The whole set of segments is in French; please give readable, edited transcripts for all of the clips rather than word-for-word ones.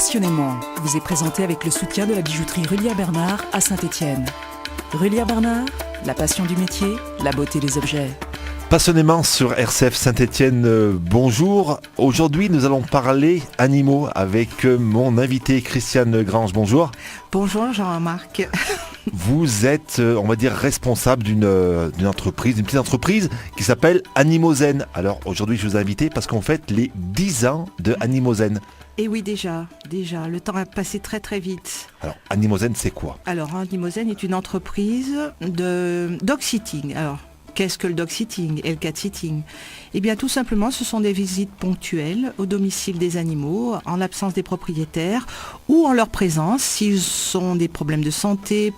Passionnément vous est présenté avec le soutien de la bijouterie Rullière-Bernard à Saint-Étienne. Rullière-Bernard, la passion du métier, la beauté des objets. Passionnément sur RCF Saint-Étienne, bonjour. Aujourd'hui, nous allons parler animaux avec mon invité Christiane Grange. Bonjour. Bonjour Jean-Marc. Vous êtes, on va dire, responsable d'une entreprise, d'une petite entreprise qui s'appelle Animozen. Alors aujourd'hui, je vous ai invité parce qu'on fête les 10 ans de Animozen. Et oui, déjà, le temps a passé très très vite. Alors, Animozen, c'est quoi ? Alors, Animozen est une entreprise de dog-sitting. Alors, qu'est-ce que le dog-sitting et le cat-sitting ? Eh bien, tout simplement, ce sont des visites ponctuelles au domicile des animaux, en l'absence des propriétaires, ou en leur présence, s'ils ont des problèmes de santé.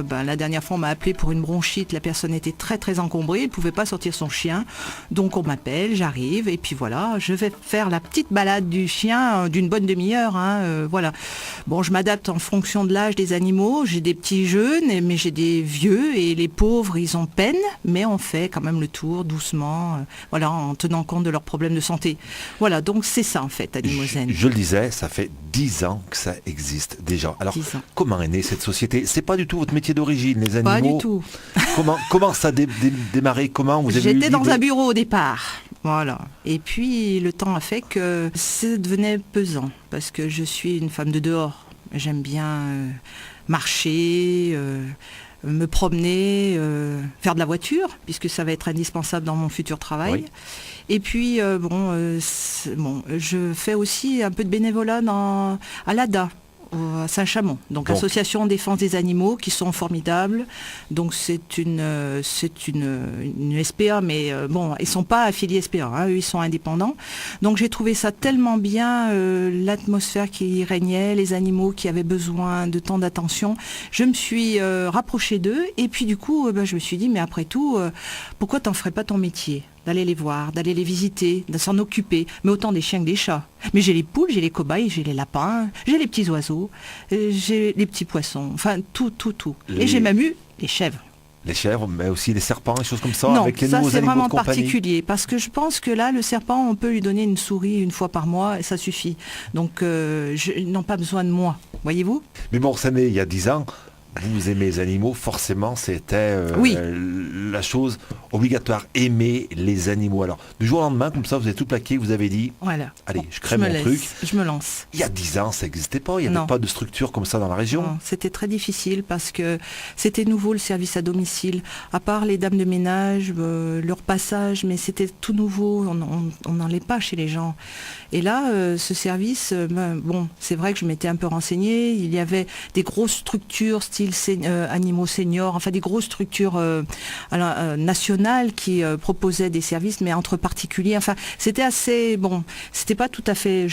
La dernière fois, on m'a appelé pour une bronchite, la personne était très très encombrée, elle ne pouvait pas sortir son chien. Donc, on m'appelle, j'arrive, et puis voilà, je vais faire la petite balade du chien d'une bonne demi-heure. Voilà. Bon, je m'adapte en fonction de l'âge des animaux. J'ai des petits jeunes, mais j'ai des vieux, et les pauvres, ils ont peine, mais on fait quand même le tour doucement, en tenant compte de leurs problèmes de santé. Voilà, donc c'est ça en fait, Animozen. Je le disais, ça fait 10 ans que ça existe déjà. Alors, comment est née cette société ? C'est pas du tout votre métier d'origine, les animaux. Pas du tout. Comment ça a démarré ? Comment vous avez eu J'étais dans l'idée ? un bureau au départ. Voilà. Et puis le temps a fait que ça devenait pesant, parce que je suis une femme de dehors. J'aime bien marcher, me promener, faire de la voiture, puisque ça va être indispensable dans mon futur travail. Oui. Et puis, je fais aussi un peu de bénévolat à l'ADA, à Saint-Chamond, donc Association Défense des Animaux, qui sont formidables. Donc c'est une SPA, mais ils sont pas affiliés SPA, eux ils sont indépendants. Donc j'ai trouvé ça tellement bien, l'atmosphère qui y régnait, les animaux qui avaient besoin de tant d'attention. Je me suis rapprochée d'eux, et puis du coup, je me suis dit, mais après tout, pourquoi t'en ferais pas ton métier ? D'aller les voir, d'aller les visiter, de s'en occuper, mais autant des chiens que des chats. Mais j'ai les poules, j'ai les cobayes, j'ai les lapins, j'ai les petits oiseaux, j'ai les petits poissons, enfin tout. Et j'ai même eu les chèvres. Les chèvres, mais aussi les serpents, des choses comme ça, non, avec les ça nouveaux c'est animaux vraiment de compagnie. particulier, parce que je pense que là, le serpent, on peut lui donner une souris une fois par mois, et ça suffit. Donc, ils n'ont pas besoin de moi, voyez-vous ? Mais bon, ça n'est il y a 10 ans. Vous aimez les animaux, forcément, c'était la chose obligatoire, aimer les animaux. Alors, du jour au lendemain, comme ça, vous avez tout plaqué, vous avez dit, voilà. Allez, je crée mon truc. Je me lance. Il y a 10 ans, ça n'existait pas, il n'y avait pas de structure comme ça dans la région. Non, c'était très difficile parce que c'était nouveau le service à domicile. À part les dames de ménage, leur passage, mais c'était tout nouveau, on n'en allait pas chez les gens. Et là, ce service, c'est vrai que je m'étais un peu renseignée, il y avait des grosses structures, style animaux seniors, enfin des grosses structures nationales qui proposaient des services, mais entre particuliers. Enfin, c'était assez c'était pas tout à fait.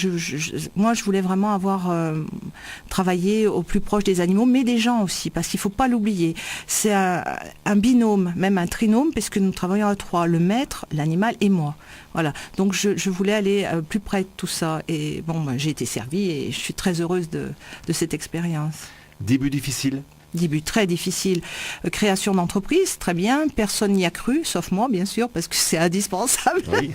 Moi, je voulais vraiment avoir travaillé au plus proche des animaux, mais des gens aussi, parce qu'il faut pas l'oublier. C'est un binôme, même un trinôme, puisque nous travaillons à 3, le maître, l'animal et moi. Voilà. Donc je voulais aller plus près de tout ça. Et j'ai été servie et je suis très heureuse de cette expérience. Début difficile ? Début très difficile. Création d'entreprise, très bien. Personne n'y a cru, sauf moi, bien sûr, parce que c'est indispensable. Oui.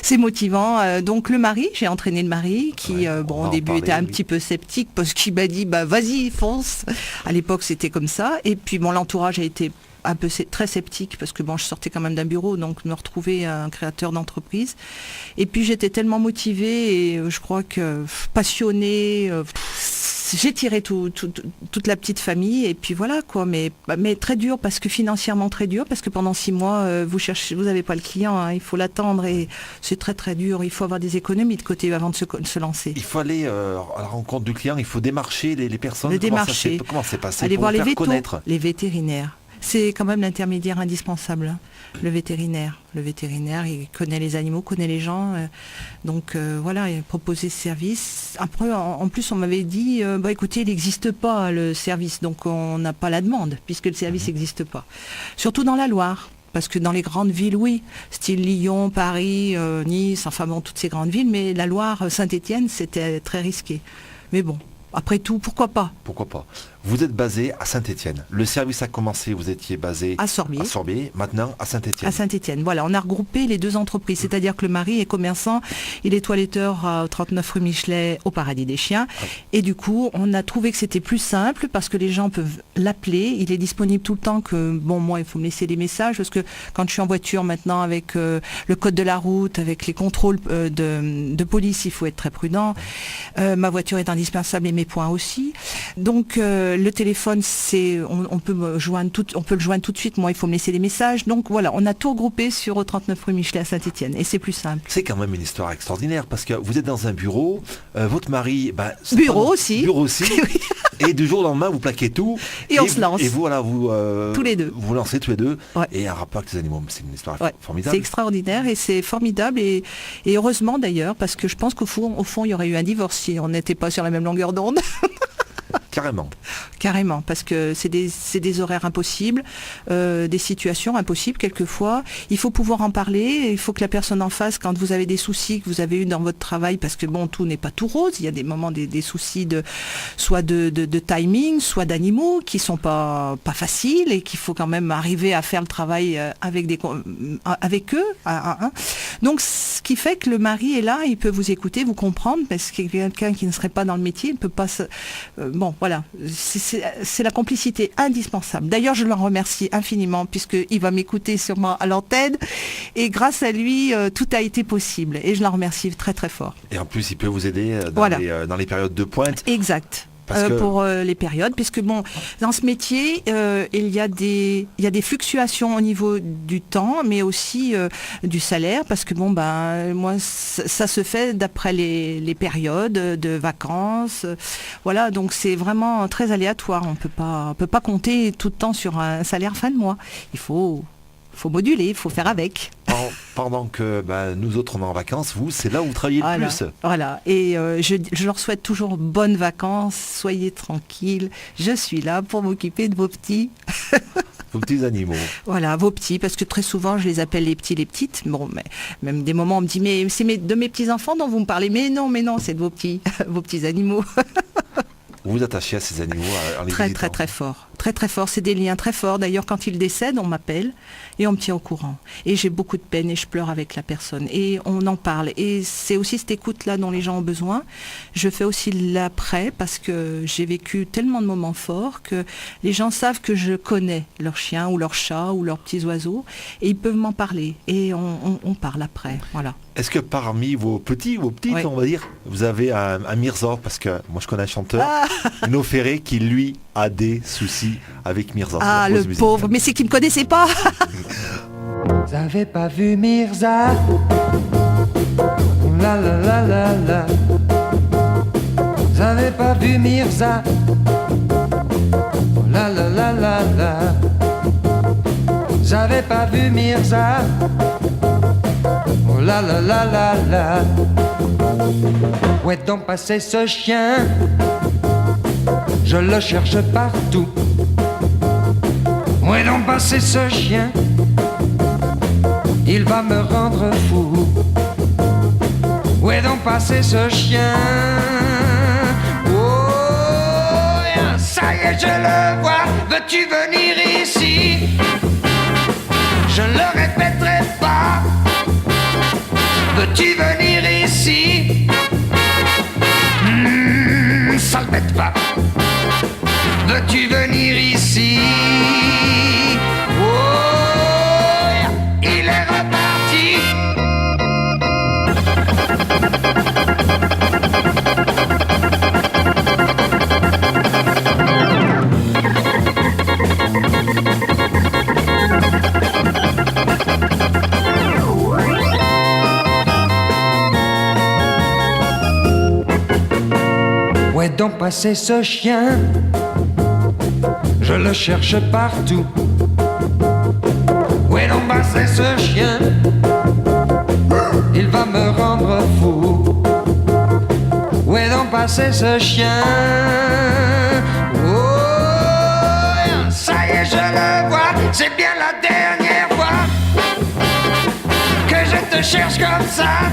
C'est motivant. Donc le mari, j'ai entraîné le mari qui, au début était un petit peu sceptique parce qu'il m'a dit, vas-y, fonce. À l'époque, c'était comme ça. Et puis, l'entourage a été un peu très sceptique parce que je sortais quand même d'un bureau, donc me retrouver un créateur d'entreprise. Et puis j'étais tellement motivée et je crois que passionnée. J'ai tiré toute la petite famille et puis voilà quoi, mais très dur parce que financièrement très dur parce que pendant 6 mois vous n'avez pas le client, il faut l'attendre et c'est très très dur. Il faut avoir des économies de côté avant de se lancer. Il faut aller à la rencontre du client, il faut démarcher les personnes. Comment c'est passé aller pour voir les vétérinaires. C'est quand même l'intermédiaire indispensable, le vétérinaire. Le vétérinaire, il connaît les animaux, connaît les gens. Donc voilà, il a proposé ce service. Après, en plus, on m'avait dit, écoutez, il n'existe pas le service, donc on n'a pas la demande, puisque le service n'existe pas. Surtout dans la Loire. Parce que dans les grandes villes, oui, style Lyon, Paris, Nice, toutes ces grandes villes, mais la Loire, Saint-Étienne, c'était très risqué. Mais bon, Après tout, pourquoi pas? Pourquoi pas? Vous êtes basé à Saint-Étienne. Le service a commencé, vous étiez basé À Sorbier. Maintenant à Saint-Étienne. À Saint-Étienne. Voilà, on a regroupé les deux entreprises. C'est-à-dire que le mari est commerçant, il est toiletteur à 39 rue Michelet au Paradis des Chiens. Et du coup, on a trouvé que c'était plus simple parce que les gens peuvent l'appeler. Il est disponible tout le temps que, bon, moi, il faut me laisser des messages parce que quand je suis en voiture maintenant avec le code de la route, avec les contrôles de police, il faut être très prudent. Ma voiture est indispensable et mes points aussi. Donc, le téléphone, on peut le joindre tout de suite. Moi, il faut me laisser des messages. Donc voilà, on a tout regroupé sur 39 rue Michelet à Saint-Étienne. Et c'est plus simple. C'est quand même une histoire extraordinaire parce que vous êtes dans un bureau, votre mari... Bureau aussi. Oui. Et du jour au lendemain, vous plaquez tout. Et on se lance. Et vous, voilà, tous les deux. Vous lancez tous les deux. Ouais. Et un rapport avec les animaux. C'est une histoire formidable. C'est extraordinaire et c'est formidable. Et heureusement d'ailleurs, parce que je pense qu'au fond, il y aurait eu un divorce si on n'était pas sur la même longueur d'onde. Carrément, parce que c'est des horaires impossibles, des situations impossibles quelquefois. Il faut pouvoir en parler, il faut que la personne en face, quand vous avez des soucis que vous avez eu dans votre travail, parce que bon, tout n'est pas tout rose, il y a des moments, des soucis soit de timing, soit d'animaux qui sont pas faciles et qu'il faut quand même arriver à faire le travail avec eux. Donc, ce qui fait que le mari est là, il peut vous écouter, vous comprendre, parce que quelqu'un qui ne serait pas dans le métier, il ne peut pas bon, voilà, c'est la complicité indispensable. D'ailleurs, je l'en remercie infiniment puisqu'il va m'écouter sûrement à l'antenne et grâce à lui, tout a été possible et je l'en remercie très très fort. Et en plus, il peut vous aider dans les périodes de pointe. Exact. Pour les périodes, puisque bon, dans ce métier, il y a des fluctuations au niveau du temps, mais aussi du salaire, parce que bon, moi, ça se fait d'après les périodes de vacances, voilà, donc c'est vraiment très aléatoire. On peut pas compter tout le temps sur un salaire fin de mois. Il faut moduler, il faut faire avec. Pendant que nous autres on est en vacances, vous, c'est là où vous travaillez le plus. Voilà, et je leur souhaite toujours bonnes vacances, soyez tranquilles, je suis là pour m'occuper de vos petits. Vos petits animaux. Voilà, vos petits, parce que très souvent je les appelle les petits, les petites. Bon, mais même des moments on me dit, mais c'est de mes petits-enfants dont vous me parlez. Mais non, c'est de vos petits, vos petits animaux. Vous vous attachez à ces animaux en les très, visitant. très, très fort. Très, très fort. C'est des liens très forts. D'ailleurs, quand ils décèdent, on m'appelle et on me tient au courant. Et j'ai beaucoup de peine et je pleure avec la personne. Et on en parle. Et c'est aussi cette écoute-là dont les gens ont besoin. Je fais aussi l'après parce que j'ai vécu tellement de moments forts que les gens savent que je connais leur chien ou leur chat ou leurs petits oiseaux. Et ils peuvent m'en parler. Et on parle après. Voilà. Est-ce que parmi vos petites, oui, on va dire, vous avez un Mirza, parce que moi je connais un chanteur, Nino Ferré, qui lui a des soucis avec Mirza. Ah, le pauvre, mais c'est qu'il ne me connaissait pas. Vous avez pas vu Mirza? La la la la la. Vous avez pas vu Mirza? La la la la la. Vous avez pas vu Mirza? Oh la la la la la. Où est donc passé ce chien? Je le cherche partout. Où est donc passé ce chien? Il va me rendre fou. Où est donc passé ce chien? Oh, ça y est, je le vois. Veux-tu venir ici? Je ne le répéterai pas. Veux-tu venir ici? Ça le bête pas. Veux-tu venir ici? Oh, il est reparti. Où est donc passé ce chien? Je le cherche partout. Où est donc passé ce chien? Il va me rendre fou. Où est donc passé ce chien? Oh, ça y est, je le vois. C'est bien la dernière fois que je te cherche comme ça.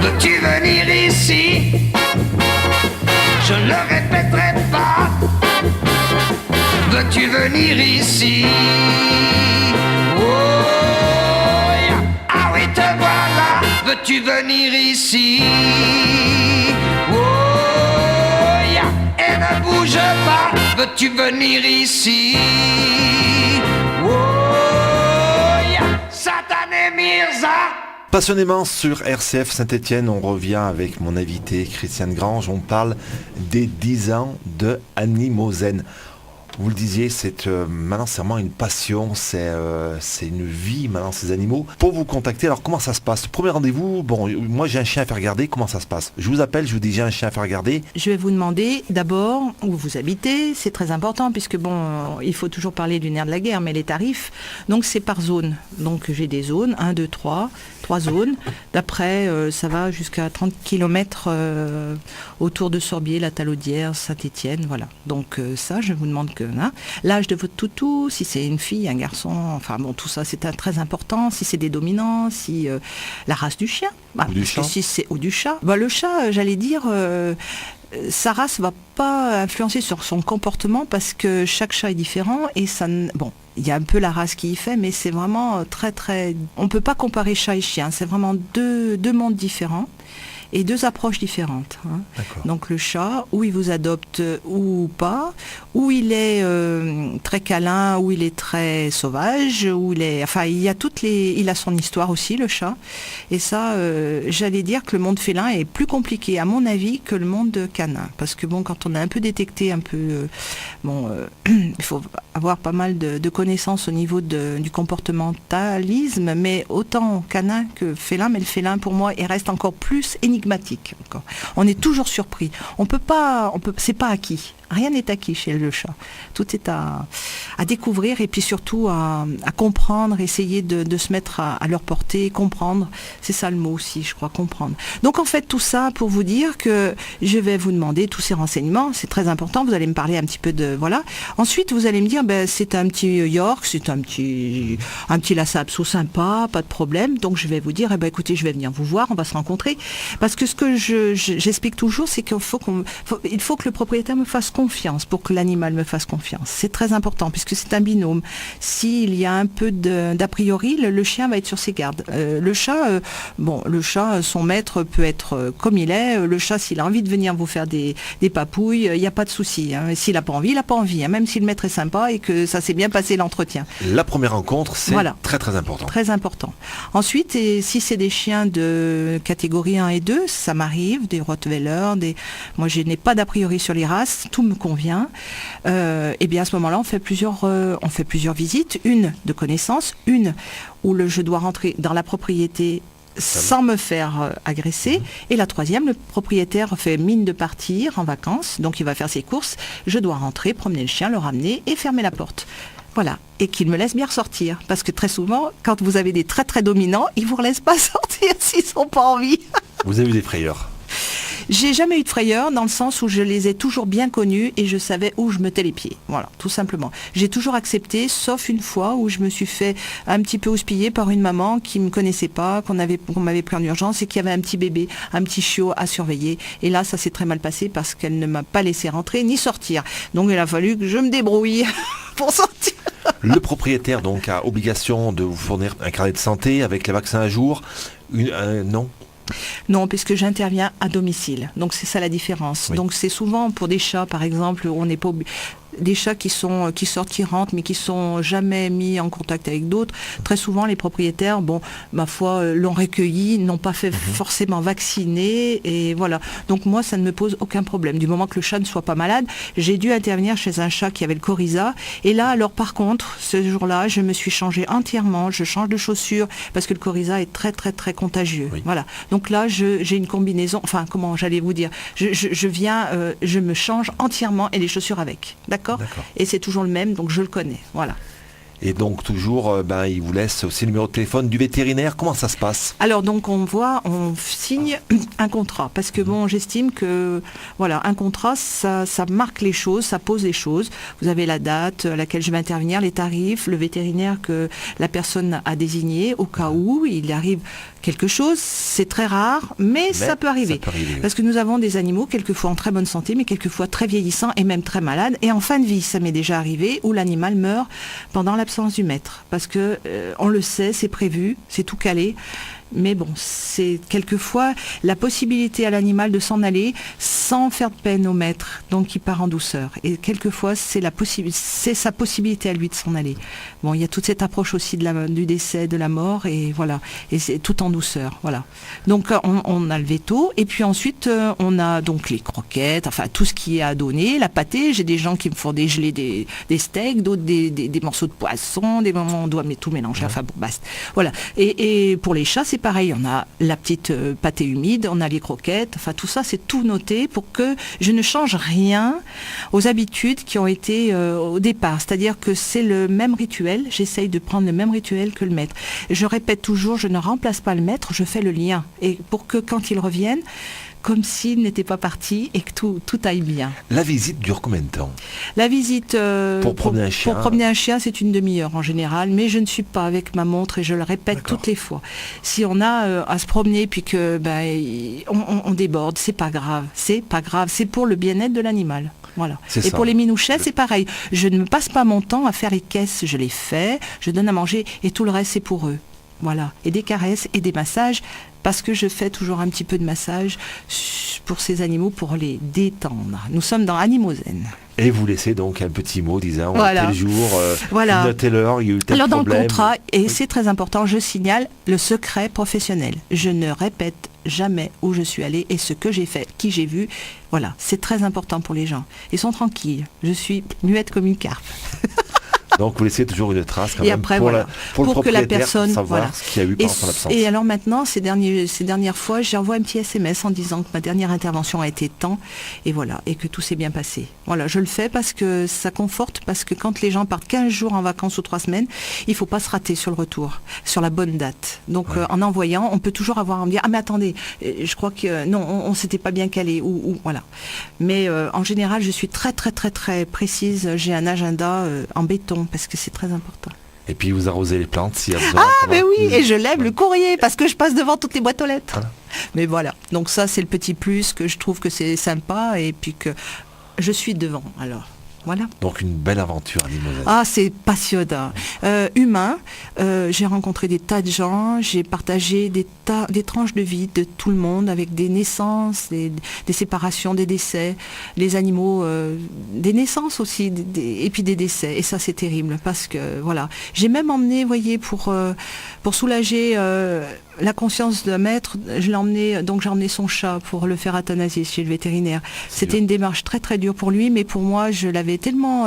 Veux-tu venir ici? je le répéterai pas. Veux-tu venir ici? Oh, yeah. Ah oui, te voilà. Veux-tu venir ici? Oh, yeah. Et ne bouge pas. Veux-tu venir ici? Oh, yeah. Satané Mirza. Passionnément sur RCF Saint-Étienne, on revient avec mon invité Christiane Grange. On parle des 10 ans de Animaux-Zen. Vous le disiez, c'est maintenant c'est vraiment une passion, c'est une vie maintenant ces animaux. Pour vous contacter, alors comment ça se passe? Premier rendez-vous, bon, moi j'ai un chien à faire garder, comment ça se passe? Je vous appelle, je vous dis j'ai un chien à faire garder. Je vais vous demander d'abord où vous habitez, c'est très important puisque bon, il faut toujours parler du nerf de la guerre, mais les tarifs, donc c'est par zone. Donc j'ai des zones, 1, 2, 3 zones. D'après, ça va jusqu'à 30 km autour de Sorbier, la Talaudière, Saint-Étienne, voilà. Donc ça, je vous demande que l'âge de votre toutou, si c'est une fille, un garçon, enfin bon, tout ça c'est très important, si c'est des dominants, si la race du chien, ou du chat. Si c'est ou du chat. Bah, le chat, j'allais dire, sa race va pas influencer sur son comportement parce que chaque chat est différent et ça, bon, il y a un peu la race qui y fait, mais c'est vraiment très très, on peut pas comparer chat et chien, c'est vraiment deux mondes différents. Et deux approches différentes. Hein. Donc le chat, où il vous adopte ou pas, où il est très câlin, où il est très sauvage, où il est, enfin il y a il a son histoire aussi le chat. Et ça, j'allais dire que le monde félin est plus compliqué à mon avis que le monde canin, parce que bon, quand on a un peu détecté un peu, il faut avoir pas mal de connaissances au niveau du comportementalisme, mais autant canin que félin, mais le félin pour moi il reste encore plus énigmatique. On est toujours surpris. C'est pas acquis. Rien n'est acquis chez le chat. Tout est à découvrir et puis surtout à comprendre, essayer de se mettre à leur portée, comprendre. C'est ça le mot aussi, je crois, comprendre. Donc en fait, tout ça pour vous dire que je vais vous demander tous ces renseignements. C'est très important. Vous allez me parler un petit peu de... Voilà. Ensuite, vous allez me dire, c'est un petit York, c'est un petit Lhasa Apso sympa, pas de problème. Donc je vais vous dire, écoutez, je vais venir vous voir, on va se rencontrer. Parce que ce que j'explique toujours, c'est qu'il faut que le propriétaire me fasse confiance pour que l'animal me fasse confiance. C'est très important puisque c'est un binôme. S'il y a un peu d'a priori, le chien va être sur ses gardes. Le chat, son maître peut être comme il est. Le chat, s'il a envie de venir vous faire des papouilles, il n'y a pas de souci. Hein. S'il n'a pas envie, il n'a pas envie. Hein. Même si le maître est sympa et que ça s'est bien passé l'entretien. La première rencontre, c'est très très important. Très important. Ensuite, si c'est des chiens de catégorie 1 et 2, ça m'arrive, des Rottweiler, moi je n'ai pas d'a priori sur les races, tout me convient. Et bien à ce moment-là, on fait plusieurs visites, une de connaissance, une où je dois rentrer dans la propriété sans me faire agresser. Et la troisième, le propriétaire fait mine de partir en vacances, donc il va faire ses courses. Je dois rentrer, promener le chien, le ramener et fermer la porte. Voilà, et qu'il me laisse bien ressortir. Parce que très souvent, quand vous avez des très très dominants, ils ne vous laissent pas sortir s'ils n'ont pas envie. Vous avez eu des frayeurs? J'ai jamais eu de frayeur dans le sens où je les ai toujours bien connus et je savais où je mettais les pieds. Voilà, tout simplement. J'ai toujours accepté, sauf une fois où je me suis fait un petit peu houspiller par une maman qui me connaissait pas, qu'on m'avait pris en urgence et qui avait un petit bébé, un petit chiot à surveiller. Et là, ça s'est très mal passé parce qu'elle ne m'a pas laissé rentrer ni sortir. Donc il a fallu que je me débrouille pour sortir. Le propriétaire donc a obligation de vous fournir un carnet de santé avec les vaccins à jour. Non. Non, puisque j'interviens à domicile. Donc c'est ça la différence. Oui. Donc c'est souvent pour des chats, par exemple, où on n'est pas des chats qui sortent, qui rentrent, mais qui sont jamais mis en contact avec d'autres. Très souvent, les propriétaires, ma foi, l'ont recueilli, n'ont pas fait forcément vacciner, et voilà. Donc moi, ça ne me pose aucun problème. Du moment que le chat ne soit pas malade, j'ai dû intervenir chez un chat qui avait le coryza, et là, alors par contre, ce jour-là, je me suis changée entièrement, je change de chaussures, parce que le coryza est très très très contagieux. Oui. Voilà. Donc là, j'ai une combinaison, enfin, comment j'allais vous dire, je viens, je me change entièrement et les chaussures avec. D'accord. Et c'est toujours le même, donc je le connais. Voilà. Et donc toujours, il vous laisse aussi le numéro de téléphone du vétérinaire. Comment ça se passe? Alors donc on signe un contrat parce que bon, j'estime que voilà, un contrat ça marque les choses, ça pose les choses. Vous avez la date à laquelle je vais intervenir, les tarifs, le vétérinaire que la personne a désigné au cas où il arrive quelque chose. C'est très rare, mais ça peut arriver. Parce que nous avons des animaux quelquefois en très bonne santé, mais quelquefois très vieillissants et même très malades. Et en fin de vie, ça m'est déjà arrivé où l'animal meurt pendant l'absence du maître. Parce que on le sait, c'est prévu, c'est tout calé. Mais bon, c'est quelquefois la possibilité à l'animal de s'en aller sans faire de peine au maître, donc il part en douceur. Et quelquefois, c'est sa possibilité à lui de s'en aller. Bon, il y a toute cette approche aussi du décès, de la mort, et voilà. Et c'est tout en douceur, voilà. Donc on a le veto, et puis ensuite on a donc les croquettes, enfin tout ce qui est à donner, la pâtée. J'ai des gens qui me font dégeler des steaks, d'autres des morceaux de poisson, des moments où on doit tout mélanger. Enfin bon, basta. Voilà. Et pour les chats, c'est pareil, on a la petite pâtée humide, on a les croquettes, enfin tout ça c'est tout noté pour que je ne change rien aux habitudes qui ont été au départ. C'est-à-dire que c'est le même rituel, j'essaye de prendre le même rituel que le maître. Je répète toujours, je ne remplace pas le maître, je fais le lien. Et pour que quand il revienne, comme s'il n'était pas parti et que tout aille bien. La visite dure combien de temps? La visite pour promener un chien, c'est une demi-heure en général, mais je ne suis pas avec ma montre et je le répète toutes les fois. Si on a à se promener puis que on déborde, c'est pas grave, c'est pour le bien-être de l'animal. Voilà. Et pour les minouchets, c'est pareil. Je ne passe pas mon temps à faire les caisses, je les fais, je donne à manger et tout le reste c'est pour eux. Voilà. Et des caresses et des massages, parce que je fais toujours un petit peu de massage pour ces animaux pour les détendre. Nous sommes dans Animozen. Et vous laissez donc un petit mot disant voilà. tel jour, voilà. notez l'heure, il y a eu tel Alors problème. dans le contrat, et c'est très important, je signale le secret professionnel. Je ne répète jamais où je suis allée et ce que j'ai fait, qui j'ai vu. Voilà, c'est très important pour les gens. Ils sont tranquilles. Je suis muette comme une carpe. Donc vous laissez toujours une trace quand et même après, pour pour que la personne savoir ce qu'il y a eu pendant son absence. Et alors maintenant, ces dernières fois, j'envoie un petit SMS en disant que ma dernière intervention a été temps et voilà, et que tout s'est bien passé. Voilà, je le fais parce que ça conforte, parce que quand les gens partent 15 jours en vacances ou 3 semaines, il ne faut pas se rater sur le retour, sur la bonne date. Donc en envoyant, on peut toujours avoir à me dire « Ah mais attendez, je crois que non, on s'était pas bien calé » ou voilà. Mais en général, je suis très très très très précise, j'ai un agenda en béton parce que c'est très important. Et puis vous arrosez les plantes s'il y a besoin. Ah mais oui, et je lève le courrier parce que je passe devant toutes les boîtes aux lettres. Voilà. Mais voilà, donc ça c'est le petit plus que je trouve que c'est sympa et puis que je suis devant alors. Voilà. Donc une belle aventure à Limoges. Ah, c'est passionnant. Humain, j'ai rencontré des tas de gens, j'ai partagé des tranches de vie de tout le monde avec des naissances, des séparations, des décès, les animaux, des naissances aussi, et puis des décès. Et ça, c'est terrible parce que, voilà. J'ai même emmené, vous voyez, pour soulager la conscience d'un maître, j'ai emmené son chat pour le faire euthanasier chez le vétérinaire. C'était une démarche très très dure pour lui, mais pour moi, je l'avais tellement...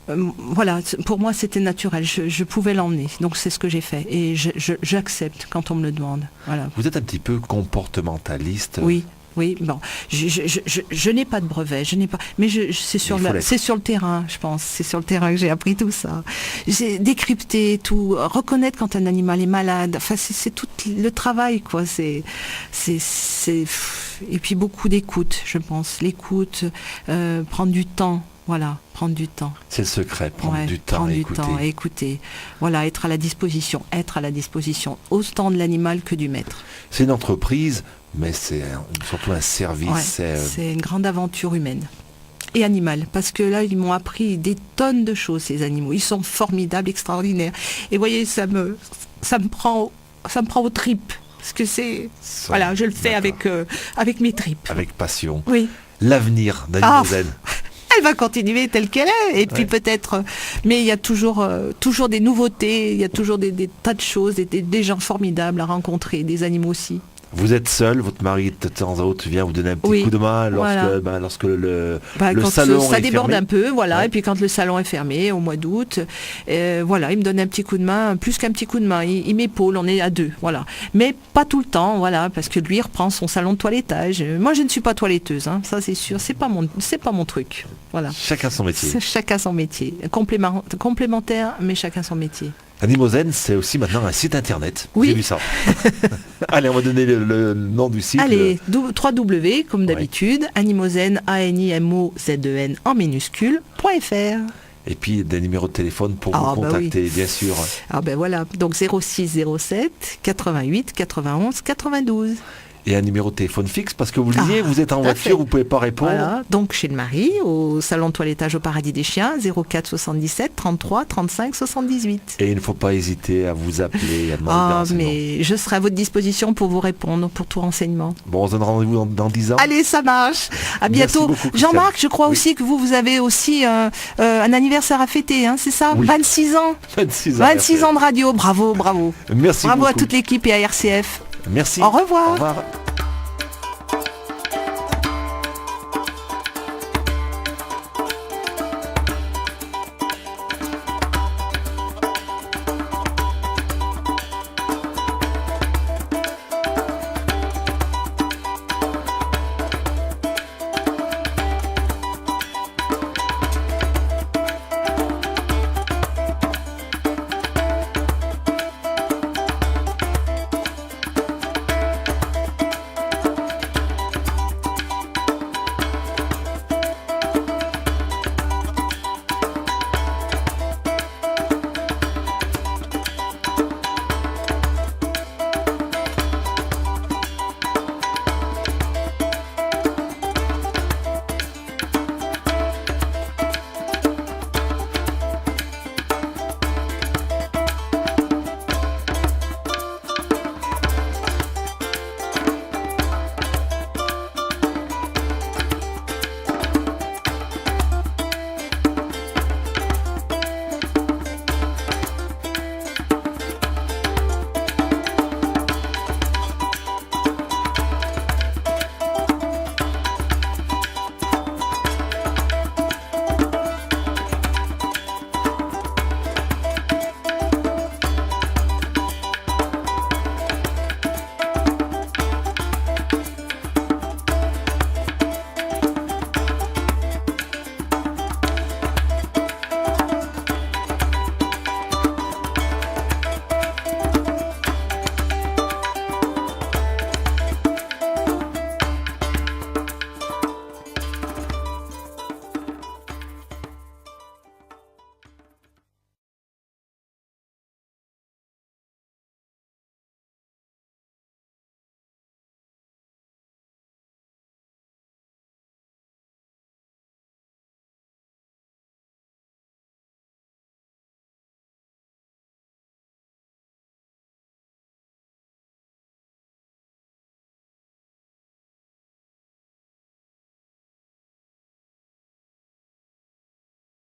voilà, pour moi c'était naturel, je pouvais l'emmener, donc c'est ce que j'ai fait et j'accepte quand on me le demande. Voilà. Vous êtes un petit peu comportementaliste. Oui, bon, je n'ai pas de brevet, mais c'est sur le terrain, je pense, c'est sur le terrain que j'ai appris tout ça. J'ai décrypté tout, reconnaître quand un animal est malade, enfin c'est tout le travail, quoi, et puis beaucoup d'écoute, je pense, prendre du temps. Voilà, prendre du temps. C'est le secret, prendre du temps et écouter. Voilà, être à la disposition autant de l'animal que du maître. C'est une entreprise, mais c'est surtout un service. Ouais, c'est une grande aventure humaine et animale, parce que là, ils m'ont appris des tonnes de choses, ces animaux. Ils sont formidables, extraordinaires. Et vous voyez, ça me prend aux tripes, parce que voilà, je le fais avec mes tripes. Avec passion. Oui. L'avenir d'Animozen. Elle va continuer telle qu'elle est, et puis peut-être, mais il y a toujours des nouveautés, il y a toujours des tas de choses, des gens formidables à rencontrer, des animaux aussi. Vous êtes seul, votre mari de temps à autre vient vous donner un petit coup de main lorsque le quand salon ça est déborde fermé. un peu, voilà. Ouais. Et puis quand le salon est fermé au mois d'août, voilà, il me donne un petit coup de main, plus qu'un petit coup de main. Il m'épaule, on est à deux, voilà. Mais pas tout le temps, voilà, parce que lui il reprend son salon de toilettage. Moi, je ne suis pas toiletteuse, hein, ça c'est sûr. C'est pas mon truc, voilà. Chacun son métier. Chacun son métier, complémentaire, mais chacun son métier. Animozène, c'est aussi maintenant un site internet. Oui. J'ai vu ça. Allez, on va donner le nom du site. Allez, 3W, comme d'habitude, Animozène, ANIMOZEN en minuscule, .fr. Et puis des numéros de téléphone pour vous contacter, oui. bien sûr. Ah ben voilà, donc 06 07 88 91 92. Et un numéro de téléphone fixe, parce que vous le disiez, vous êtes en tout à fait. voiture, vous ne pouvez pas répondre. Voilà, donc chez le mari, au salon de toilettage au Paradis des Chiens, 04 77 33 35 78. Et il ne faut pas hésiter à vous appeler, à demander des renseignements. Mais je serai à votre disposition pour vous répondre, pour tout renseignement. Bon, on se donne rendez-vous dans 10 ans. Allez, ça marche. À bientôt. Merci beaucoup, Christiane. Jean-Marc, je crois Oui. aussi que vous avez aussi un anniversaire à fêter, hein, c'est ça? Oui. 26 ans. 26 ans. 26 ans de radio, bravo. Merci Bravo beaucoup. à toute l'équipe et à RCF. Merci. Au revoir. Au revoir.